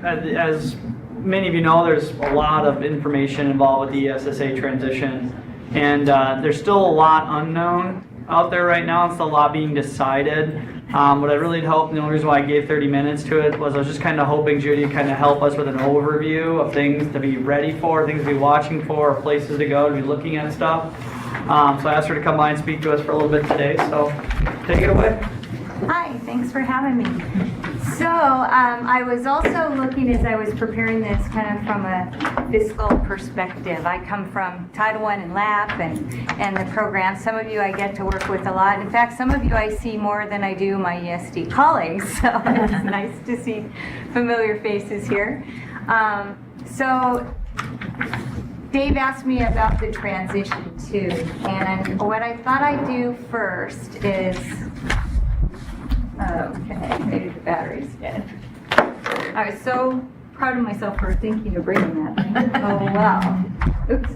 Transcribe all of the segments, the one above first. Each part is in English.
as many of you know, there's a lot of information involved with the ESSA transition, and there's still a lot unknown out there right now. It's still a lot being decided. What I really hoped, and the only reason why I gave 30 minutes to it, was I was just kind of hoping Judi kind of help us with an overview of things to be ready for, things to be watching for, places to go, to be looking at stuff. So I asked her to come by and speak to us for a little bit today, so take it away. Hi, thanks for having me. So I was also looking, as I was preparing this, kind of from a fiscal perspective. I come from Title I and LAP and the program. Some of you I get to work with a lot. In fact, some of you I see more than I do my ESD colleagues, so it's nice to see familiar faces here. So Dave asked me about the transition too, and what I thought I'd do first is, okay, maybe the battery's dead. I was so proud of myself for thinking of bringing that thing. Oh wow. Oops.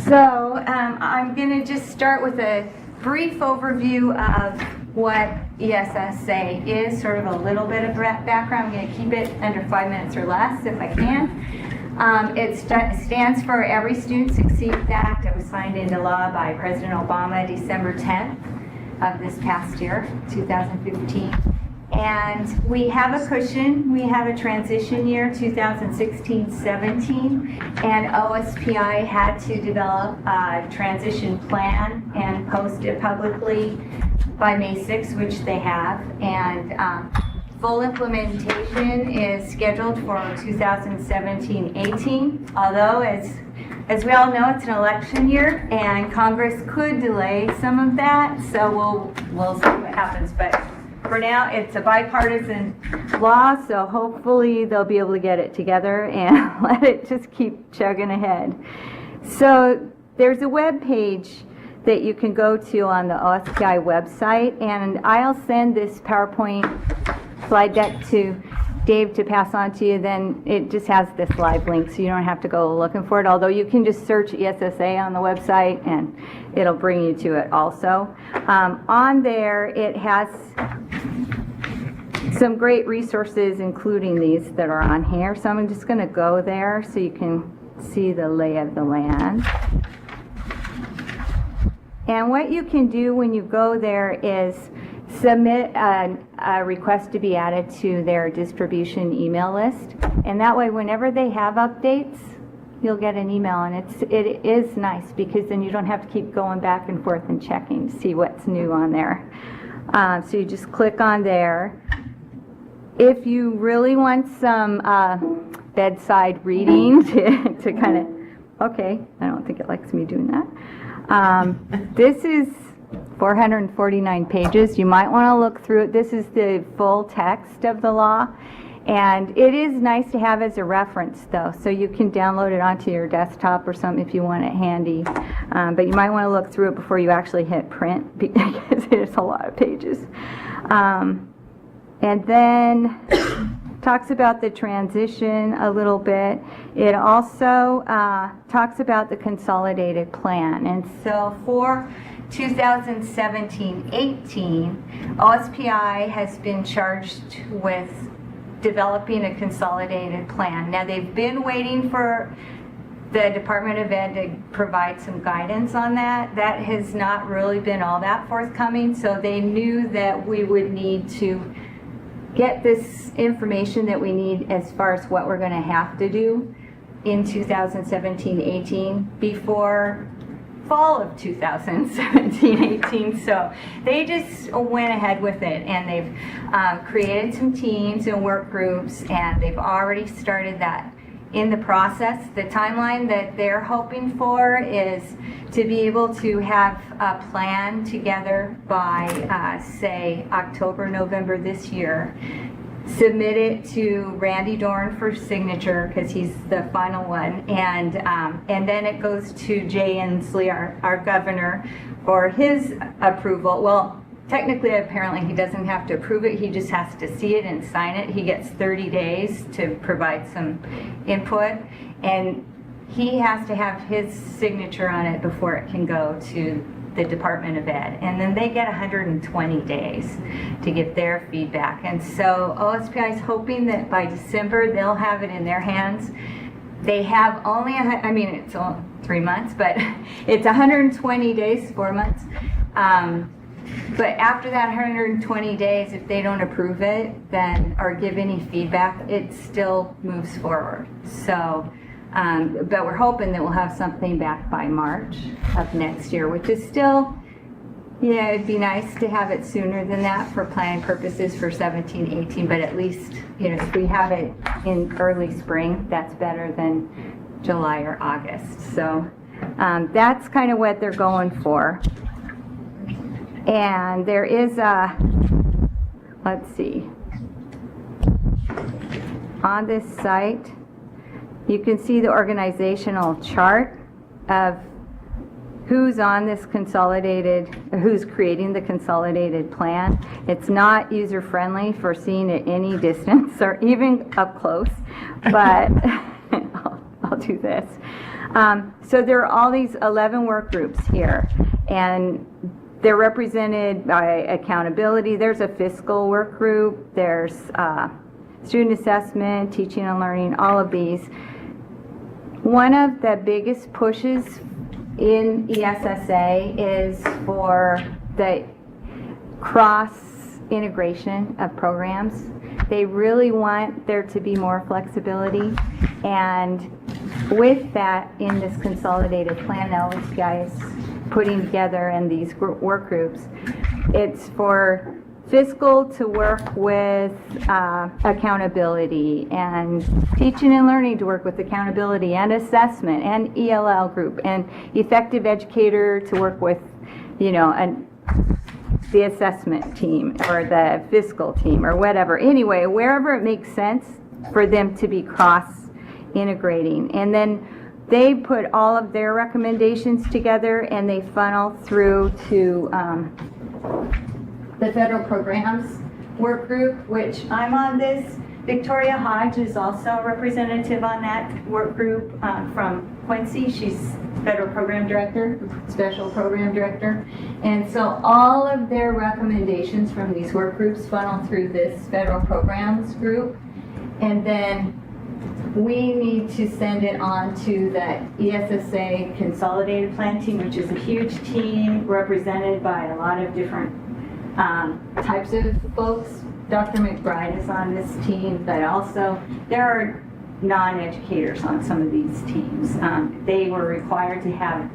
So I'm going to just start with a brief overview of what ESSA is, sort of a little bit of background. I'm going to keep it under 5 minutes or less if I can. It stands for Every Student Succeeds Act. It was signed into law by President Obama December 10th of this past year, 2015. And we have a cushion. We have a transition year, 2016-17, and OSPI had to develop a transition plan and post it publicly by May 6th, which they have. And full implementation is scheduled for 2017-18, although as we all know, it's an election year and Congress could delay some of that, so we'll see what happens. But for now, it's a bipartisan law, so hopefully they'll be able to get it together and let it just keep chugging ahead. So there's a web page that you can go to on the OSPI website, and I'll send this PowerPoint slide deck to Dave to pass on to you. Then it just has this live link, so you don't have to go looking for it, although you can just search ESSA on the website and it'll bring you to it also. On there it has some great resources, including these that are on here, so I'm just going to go there so you can see the lay of the land. And what you can do when you go there is submit a request to be added to their distribution email list, and that way whenever they have updates you'll get an email, and it is nice because then you don't have to keep going back and forth and checking to see what's new on there. So you just click on there. If you really want some bedside reading to kind of, okay, I don't think it likes me doing that. This is 449 pages. You might want to look through it. This is the full text of the law, and it is nice to have as a reference though, so you can download it onto your desktop or something if you want it handy, but you might want to look through it before you actually hit print because there's a lot of pages. And then talks about the transition a little bit. It also talks about the consolidated plan, and so for 2017-18, OSPI has been charged with developing a consolidated plan. Now they've been waiting for the Department of Ed to provide some guidance on that. That has not really been all that forthcoming, so they knew that we would need to get this information that we need as far as what we're going to have to do in 2017-18 before fall of 2017-18, so they just went ahead with it, and they've created some teams and work groups, and they've already started that in the process. The timeline that they're hoping for is to be able to have a plan together by say October, November this year, submit it to Randy Dorn for signature because he's the final one, and then it goes to Jay Inslee, our governor, for his approval. Well, technically, apparently, he doesn't have to approve it. He just has to see it and sign it. He gets 30 days to provide some input, and he has to have his signature on it before it can go to the Department of Ed, and then they get 120 days to give their feedback. And so OSPI is hoping that by December they'll have it in their hands. They have only, I mean, it's all 3 months, but it's 120 days, 4 months. But after that 120 days, if they don't approve it, then, or give any feedback, it still moves forward. So, but we're hoping that we'll have something back by March of next year, which is still, yeah, it'd be nice to have it sooner than that for planning purposes for 17, 18, but at least, you know, if we have it in early spring, that's better than July or August. So that's kind of what they're going for. And there is a, let's see, on this site, you can see the organizational chart of who's on this consolidated, who's creating the consolidated plan. It's not user-friendly for seeing at any distance or even up close, but I'll do this. So there are all these 11 work groups here, and they're represented by accountability. There's a fiscal work group, there's student assessment, teaching and learning, all of these. One of the biggest pushes in ESSA is for the cross integration of programs. They really want there to be more flexibility, and with that, in this consolidated plan that OSPI is putting together in these work groups, it's for fiscal to work with accountability, and teaching and learning to work with accountability and assessment, and ELL group, and effective educator to work with, you know, the assessment team or the fiscal team or whatever. Anyway, wherever it makes sense for them to be cross integrating. And then they put all of their recommendations together and they funnel through to the federal programs work group, which I'm on this. Victoria Hodge is also a representative on that work group from Quincy. She's federal program director, special program director. And so all of their recommendations from these work groups funnel through this federal programs group. And then we need to send it on to the ESSA consolidated plan team, which is a huge team represented by a lot of different types of folks. Dr. McBride is on this team, but also there are non-educators on some of these teams. They were required to have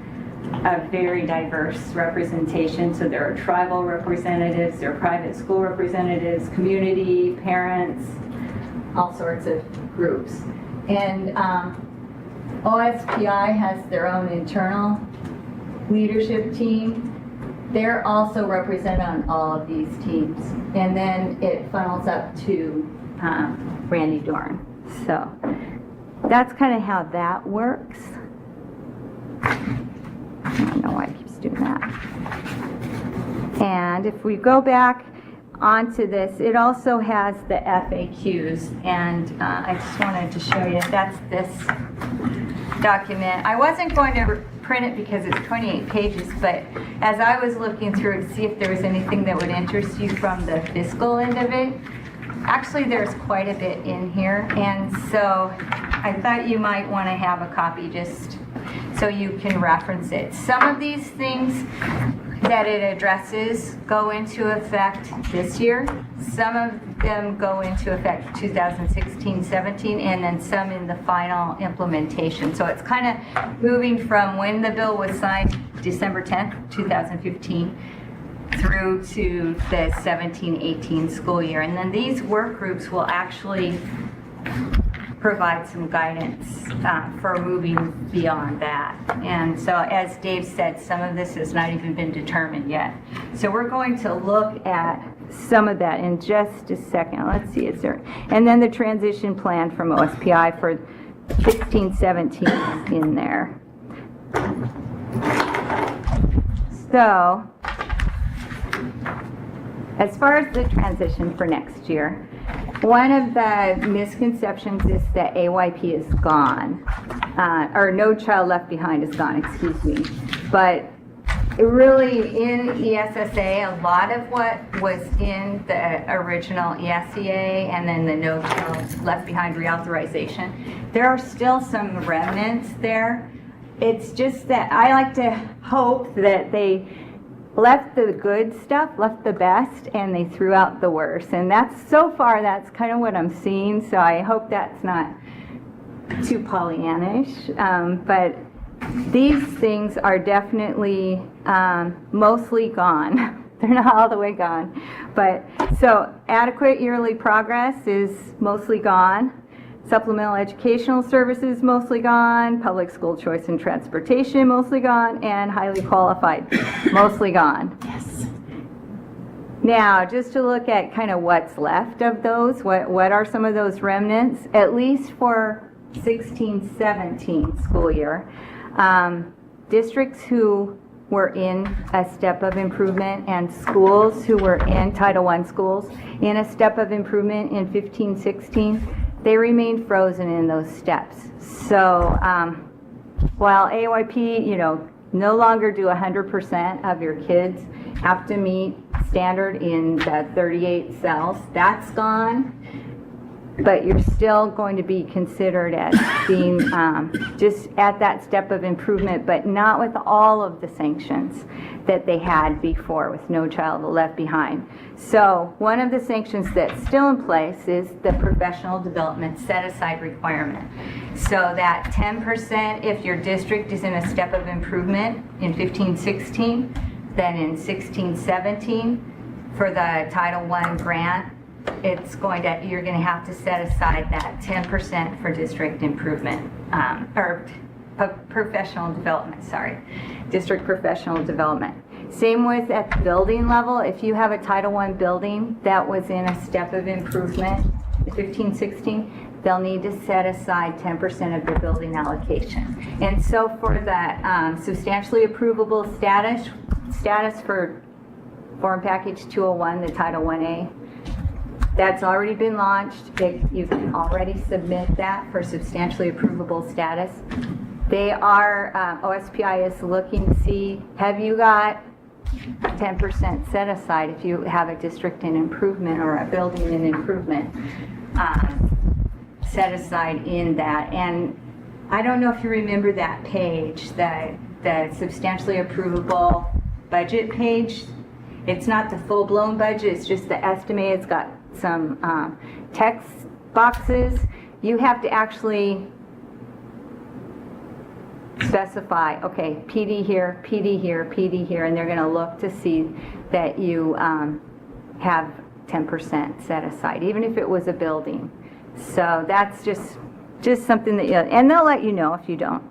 a very diverse representation, so there are tribal representatives, there are private school representatives, community, parents, all sorts of groups. And OSPI has their own internal leadership team. They're also represented on all of these teams. And then it funnels up to Randy Dorn. So that's kind of how that works. I don't know why it keeps doing that. And if we go back onto this, it also has the FAQs. And I just wanted to show you, that's this document. I wasn't going to print it because it's 28 pages, but as I was looking through to see if there was anything that would interest you from the fiscal end of it, actually there's quite a bit in here, and so I thought you might want to have a copy just so you can reference it. Some of these things that it addresses go into effect this year. Some of them go into effect 2016-17, and then some in the final implementation. So it's kind of moving from when the bill was signed, December 10th, 2015, through to the 17-18 school year. And then these work groups will actually provide some guidance for moving beyond that. And so as Dave said, some of this has not even been determined yet. So we're going to look at some of that in just a second. Let's see, is there, and then the transition plan from OSPI for 16-17 in there. So as far as the transition for next year, one of the misconceptions is that AYP is gone, or No Child Left Behind is gone, excuse me. But really in ESSA, a lot of what was in the original ESSA and then the No Child Left Behind reauthorization, there are still some remnants there. It's just that I like to hope that they left the good stuff, left the best, and they threw out the worst. And that's, so far, that's kind of what I'm seeing, so I hope that's not too Pollyannish. But these things are definitely mostly gone. They're not all the way gone. But, so adequate yearly progress is mostly gone. Supplemental educational services mostly gone, public school choice and transportation mostly gone, and highly qualified mostly gone. Yes. Now, just to look at kind of what's left of those, what are some of those remnants, at least for 16-17 school year. Districts who were in a step of improvement and schools who were in Title I schools in a step of improvement in 15-16, they remain frozen in those steps. So while AYP, no longer do 100% of your kids have to meet standard in the 38 cells, that's gone. But you're still going to be considered as being just at that step of improvement, but not with all of the sanctions that they had before with No Child Left Behind. So one of the sanctions that's still in place is the professional development set-aside requirement. So that 10%, if your district is in a step of improvement in 15-16, then in 16-17, for the Title I grant, you're going to have to set aside that 10% for district improvement, or professional development, district professional development. Same with at the building level. If you have a Title I building that was in a step of improvement, 15-16, they'll need to set aside 10% of their building allocation. And so for the substantially approvable status for Form Package 201, the Title 1A, that's already been launched. You can already submit that for substantially approvable status. They are, OSPI is looking to see, have you got 10% set aside if you have a district in improvement or a building in improvement set aside in that. And I don't know if you remember that page, the substantially approvable budget page. It's not the full-blown budget, it's just the estimate. It's got some text boxes. You have to actually specify, okay, PD here, PD here, PD here, and they're going to look to see that you have 10% set aside, even if it was a building. So that's just something that and they'll let you know if you don't.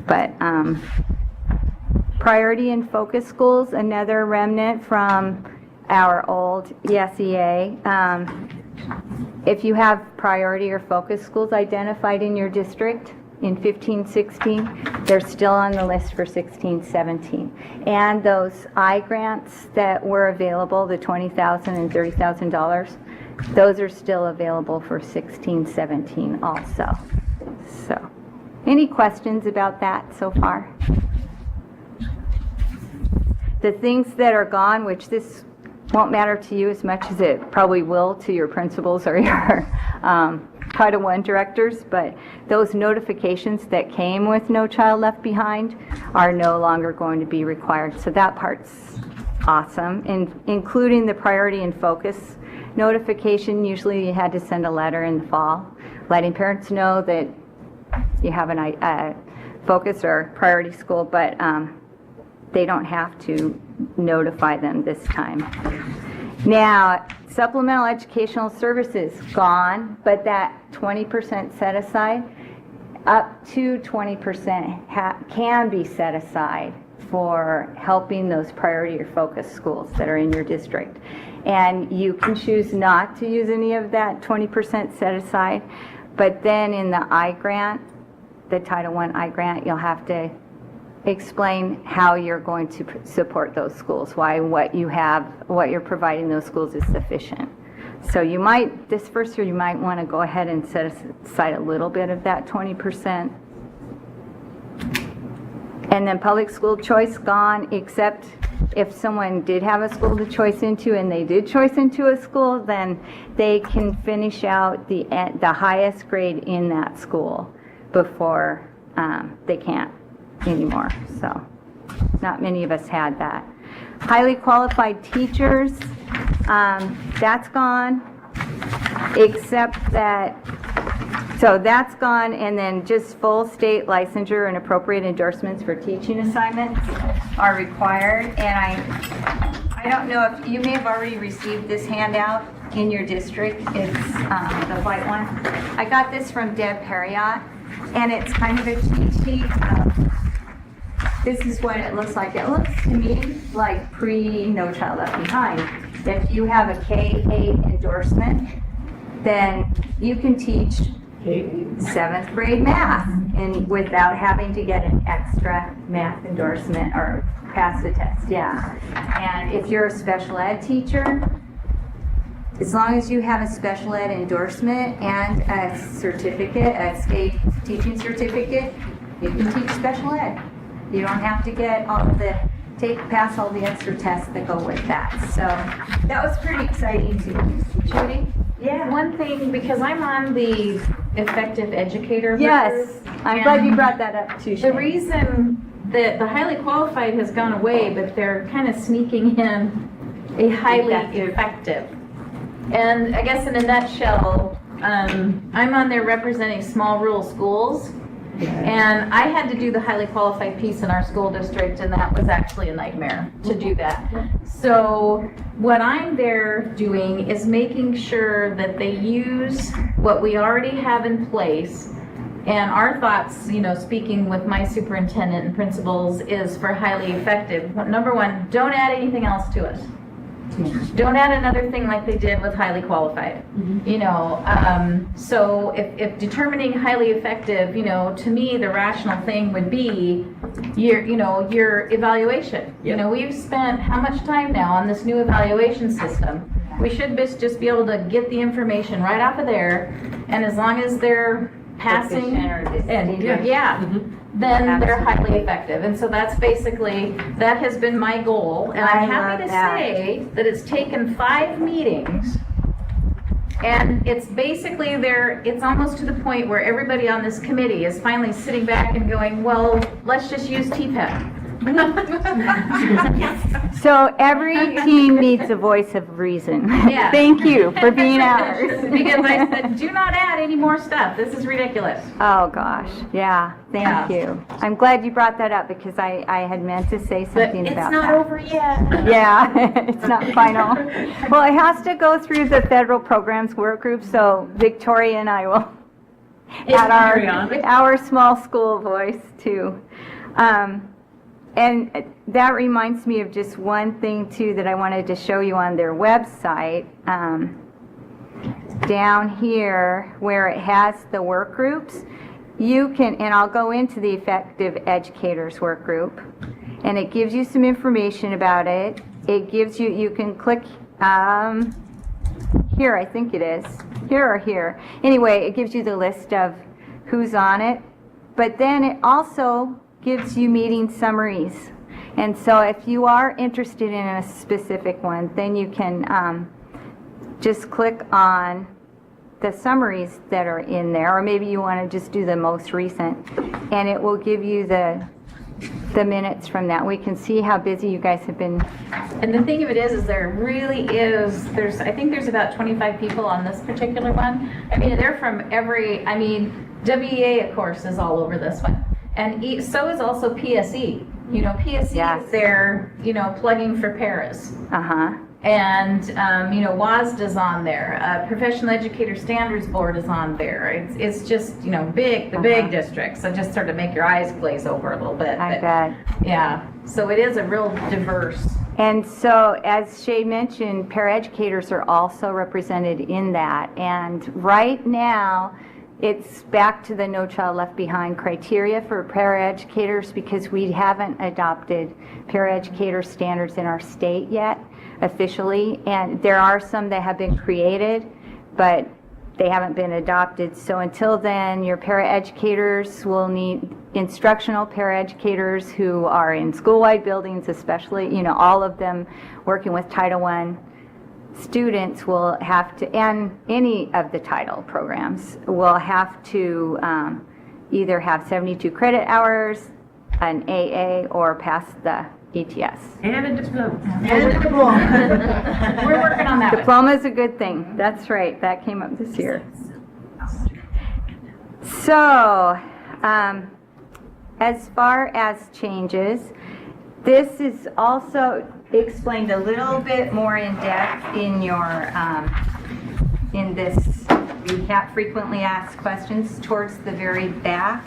But priority and focus schools, another remnant from our old ESEA. If you have priority or focus schools identified in your district in 15-16, they're still on the list for 16-17. And those I grants that were available, the $20,000 and $30,000, those are still available for 16-17 also. So, any questions about that so far? The things that are gone, which this won't matter to you as much as it probably will to your principals or your Title I directors, but those notifications that came with No Child Left Behind are no longer going to be required. So that part's awesome, including the priority and focus notification. Usually you had to send a letter in the fall letting parents know that you have a focus or priority school, but they don't have to notify them this time. Now, supplemental educational services, gone, but that 20% set aside, up to 20% can be set aside for helping those priority or focus schools that are in your district. And you can choose not to use any of that 20% set aside, but then in the I grant, the Title I I grant, you'll have to explain how you're going to support those schools, why what you're providing those schools is sufficient. So you might, this first year, you might want to go ahead and set aside a little bit of that 20%. And then public school choice gone, except if someone did have a school to choice into and they did choice into a school, then they can finish out the highest grade in that school before they can't anymore. So not many of us had that. Highly qualified teachers, that's gone, except that, so that's gone, and then just full state licensure and appropriate endorsements for teaching assignments are required. And I don't know if you may have already received this handout in your district. It's the white one. I got this from Deb Harriott, and it's kind of a cheat sheet. This is what it looks like. It looks to me like pre-No Child Left Behind. If you have a K-8 endorsement, then you can teach 7th grade math and without having to get an extra math endorsement or pass the test. Yeah. And if you're a special ed teacher, as long as you have a special ed endorsement and a certificate, a state teaching certificate, you can teach special ed. You don't have to get pass all the extra tests that go with that. So that was pretty exciting too. Judi? Yeah, one thing, because I'm on the effective educator group. Yes, I'm glad you brought that up too. The Shane. reason that the highly qualified has gone away, but they're kind of sneaking in a highly effective. And I guess in a nutshell, I'm on there representing small rural schools. And I had to do the highly qualified piece in our school district, and that was actually a nightmare to do that. So what I'm there doing is making sure that they use what we already have in place. And our thoughts, you know, speaking with my superintendent and principals, is for highly effective. Number one, don't add anything else to it. Don't add another thing like they did with highly qualified. You know, so if determining highly effective, you know, to me the rational thing would be your evaluation. You know, we've spent how much time now on this new evaluation system? We should just be able to get the information right off of there, and as long as they're passing and then they're highly effective. And so that's basically, that has been my goal. And I'm happy to say that it's taken 5 meetings, and it's basically it's almost to the point where everybody on this committee is finally sitting back and going, well, let's just use TPEP. So every team needs a voice of reason. Yeah. Thank you for being ours. Because I said, do not add any more stuff. This is ridiculous. Oh gosh, yeah, thank you. I'm glad you brought that up because I had meant to say something But about it's not that. over yet. Yeah, it's not final. Well, it has to go through the federal programs work group, so Victoria and I will add our small school voice too. And that reminds me of just one thing too that I wanted to show you on their website. Down here where it has the work groups, you can, and I'll go into the effective educators work group, and it gives you some information about it. It gives you can click here, I think it is, here or here. Anyway, it gives you the list of who's on it, but then it also gives you meeting summaries. And so if you are interested in a specific one, then you can just click on the summaries that are in there, or maybe you want to just do the most recent, and it will give you the minutes from that. We can see how busy you guys have been. And the thing of it is there really is, I think there's about 25 people on this particular one. I mean, they're from WEA, of course, is all over this one. And so is also PSE. You know, PSE is there, you know, plugging for Paris. And, you know, WASDA's on there. Professional Educator Standards Board is on there. It's just, you know, big districts. So just sort of make your eyes glaze over a little bit. I bet. Yeah. So it is a real diverse. And so, as Shay mentioned, paraeducators are also represented in that. And right now, it's back to the No Child Left Behind criteria for paraeducators because we haven't adopted paraeducator standards in our state yet officially, and there are some that have been created, but they haven't been adopted. So until then, your paraeducators will need instructional paraeducators who are in school-wide buildings, especially, you know, all of them working with Title I students will have to, and any of the title programs, will have to either have 72 credit hours, an AA, or pass the ETS. And a diploma. We're working on that one. Diploma is a good thing. That's right. That came up this year. So, as far as changes, this is also explained a little bit more in depth in your, in this recap frequently asked questions towards the very back.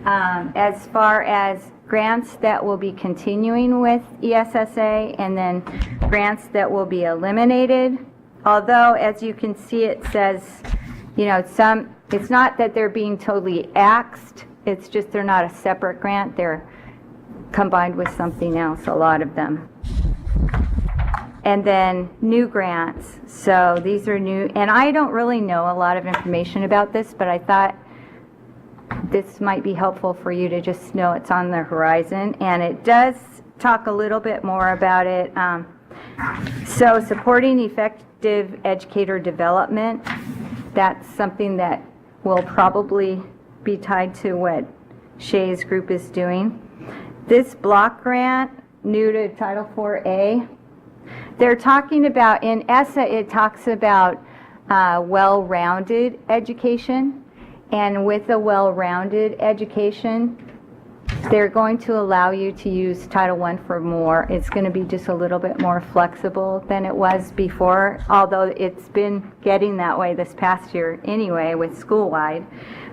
As far as grants that will be continuing with ESSA and then grants that will be eliminated. Although, as you can see, it says, you know, it's not that they're being totally axed, it's just they're not a separate grant, they're combined with something else, a lot of them. And then new grants, so these are new, and I don't really know a lot of information about this, but I thought this might be helpful for you to just know it's on the horizon, and it does talk a little bit more about it. So supporting effective educator development, that's something that will probably be tied to what Shay's group is doing. This block grant, new to Title IV-A, they're talking about, in ESSA it talks about well-rounded education. And with a well-rounded education, they're going to allow you to use Title I for more. It's going to be just a little bit more flexible than it was before, although it's been getting that way this past year anyway with school-wide.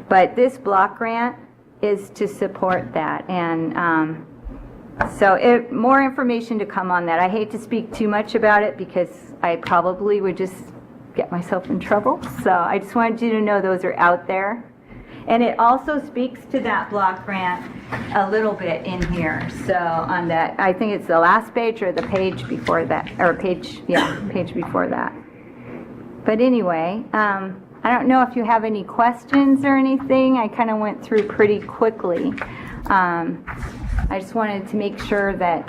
But this block grant is to support that. And so more information to come on that. I hate to speak too much about it because I probably would just get myself in trouble. So I just wanted you to know those are out there. And it also speaks to that block grant a little bit in here. So on that, I think it's the last page or the page before that, or page before that. But anyway, I don't know if you have any questions or anything. I kind of went through pretty quickly. I just wanted to make sure that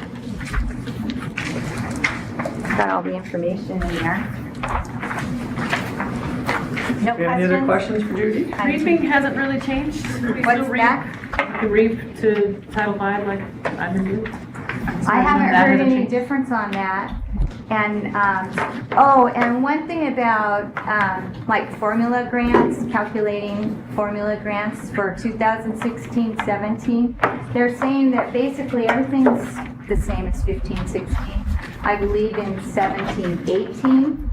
I've got all the information in there. No Do you have any other questions? questions for Judi? Reaping hasn't really changed. We What's still that? reap, reap to Title V like I do. I haven't heard any difference on that. And, and one thing about, like formula grants, calculating formula grants for 2016-17, they're saying that basically everything's the same as 15-16. I believe in 17-18,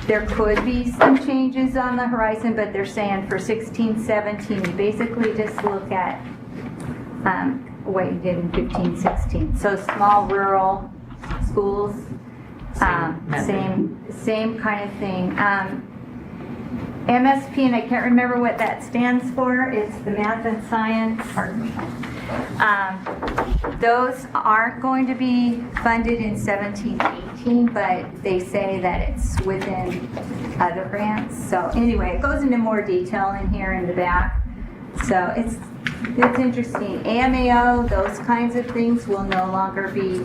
there could be some changes on the horizon, but they're saying for 16-17, you basically just look at what you did in 15-16. So small rural schools, same kind of thing. MSP, and I can't remember what that stands for. It's the math and science. Pardon me. Those aren't going to be funded in 17-18, but they say that it's within other grants. So anyway, it goes into more detail in here in the back. So it's interesting. AMAO, those kinds of things will no longer be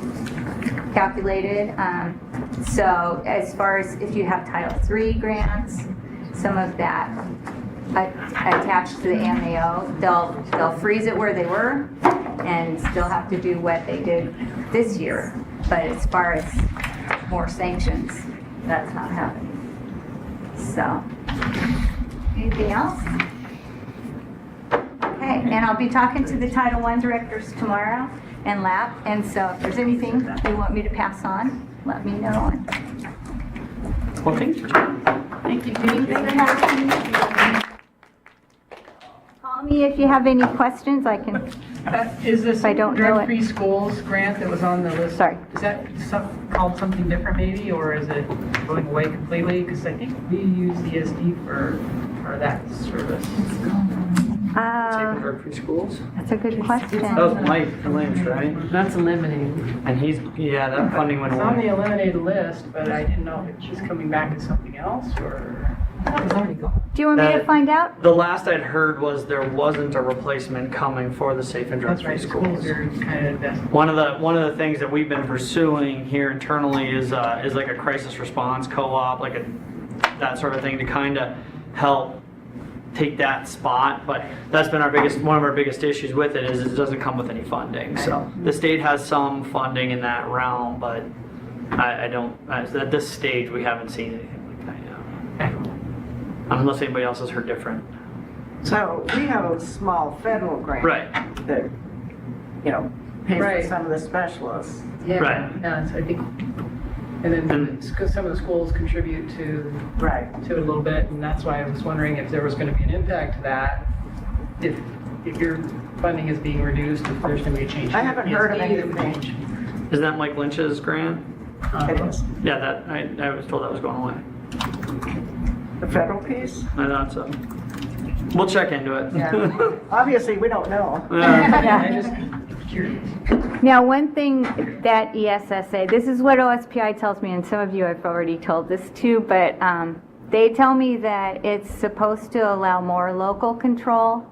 calculated. So as far as if you have Title III grants, some of that attached to the AMAO, they'll freeze it where they were and still have to do what they did this year. But as far as more sanctions, that's not happening. So, anything else? Okay, and I'll be talking to the Title I directors tomorrow and LAP, and so if there's anything you want me to pass on, let me know. Well, thank you. Thank you, Judy. Call me if you have any questions. I can. Is this If I don't know it. drug-free schools grant that was on the list? Sorry. Is that called something different maybe, or is it going away completely? Because I think we use ESD for that service. Taking drug-free schools? That's a good question. That was Mike Lynch, right? That's eliminated. And that funding went It's on the away. eliminated list, but I didn't know if it's just coming back as something else, or... It's already gone. Do you want me to find out? The last I'd heard was there wasn't a replacement coming for the safe and That's drug-free right, schools. schools are kind of invested. One of the things that we've been pursuing here internally is like a crisis response co-op, like that sort of thing to kind of help take that spot. But that's been one of our biggest issues with it is it doesn't come with any funding. So the state has some funding in that realm, but I don't. At this stage, we haven't seen anything like that yet. Unless anybody else has heard different. So we have a small federal grant. Right. That, pays Right. for some of the specialists. Yeah, Right. yeah, so I think, and then because some of the schools contribute to Right. it a little bit, and that's why I was wondering if there was going to be an impact to that, if your funding is being reduced, if there's going to be a change. I haven't heard of ESD that would anything. change. Isn't that Mike Lynch's grant? It is. Yeah, that I was told that was going away. The federal piece? I thought so. We'll check into it. Yeah. Obviously, we don't know. Yeah. I'm just curious. Now, one thing that ESSA, this is what OSPI tells me, and some of you I've already told this to, but they tell me that it's supposed to allow more local control.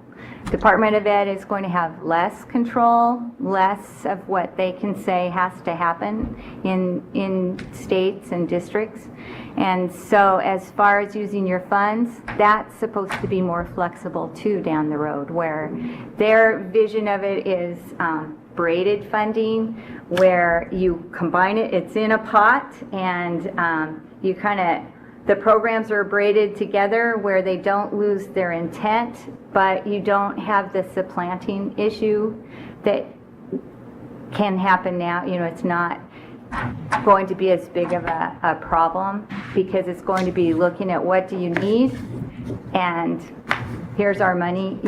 Department of Ed is going to have less control, less of what they can say has to happen in states and districts. And so as far as using your funds, that's supposed to be more flexible too down the road, where their vision of it is braided funding, where you combine it, it's in a pot, and you kind of, the programs are braided together where they don't lose their intent, but you don't have the supplanting issue that can happen now. It's not going to be as big of a problem, because it's going to be looking at what do you need, and here's our money,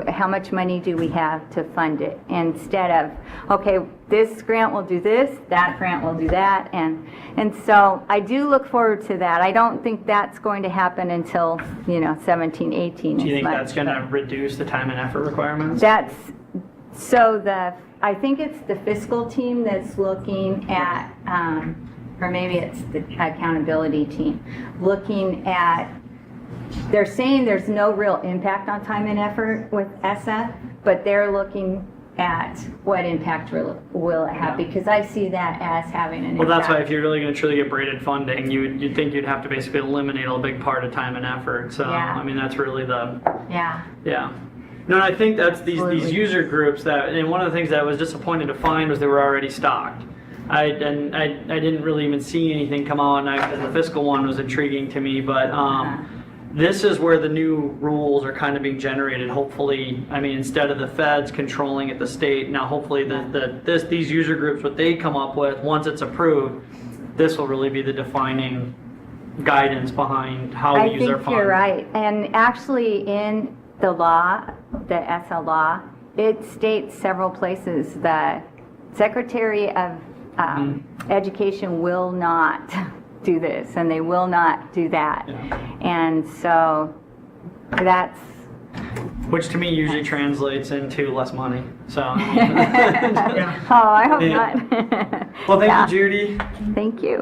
how much money do we have to fund it, instead of, okay, this grant will do this, that grant will do that, and so I do look forward to that. I don't think that's going to happen until, 17, 18. Do you as think much, that's going to but reduce the time and effort requirements? I think it's the fiscal team that's looking at, or maybe it's the accountability team, looking at, they're saying there's no real impact on time and effort with ESSA, but they're looking at what impact will it have, because I see that as having an impact. Well, that's why if you're really going to truly get braided funding, you'd think you'd have to basically eliminate a big part of time and effort. So, Yeah. I mean, that's really Yeah. yeah. No, and I think that's these Absolutely. user groups and one of the things that I was disappointed to find was they were already stocked. I didn't really even see anything come out, and the fiscal one was intriguing to me, but this is where the new rules are kind of being generated. Hopefully, I mean, instead of the feds controlling at the state, now hopefully these user groups, what they come up with, once it's approved, this will really be the defining guidance behind how we use our I think funds. you're right. And actually in the law, the ESSA law, it states several places that Secretary of Education will not do this, and they will not do that. Yeah. And so that's... Which to me usually translates into less money. So. Oh, I hope Yeah. not. Well, thank Yeah. you, Judy. Thank you.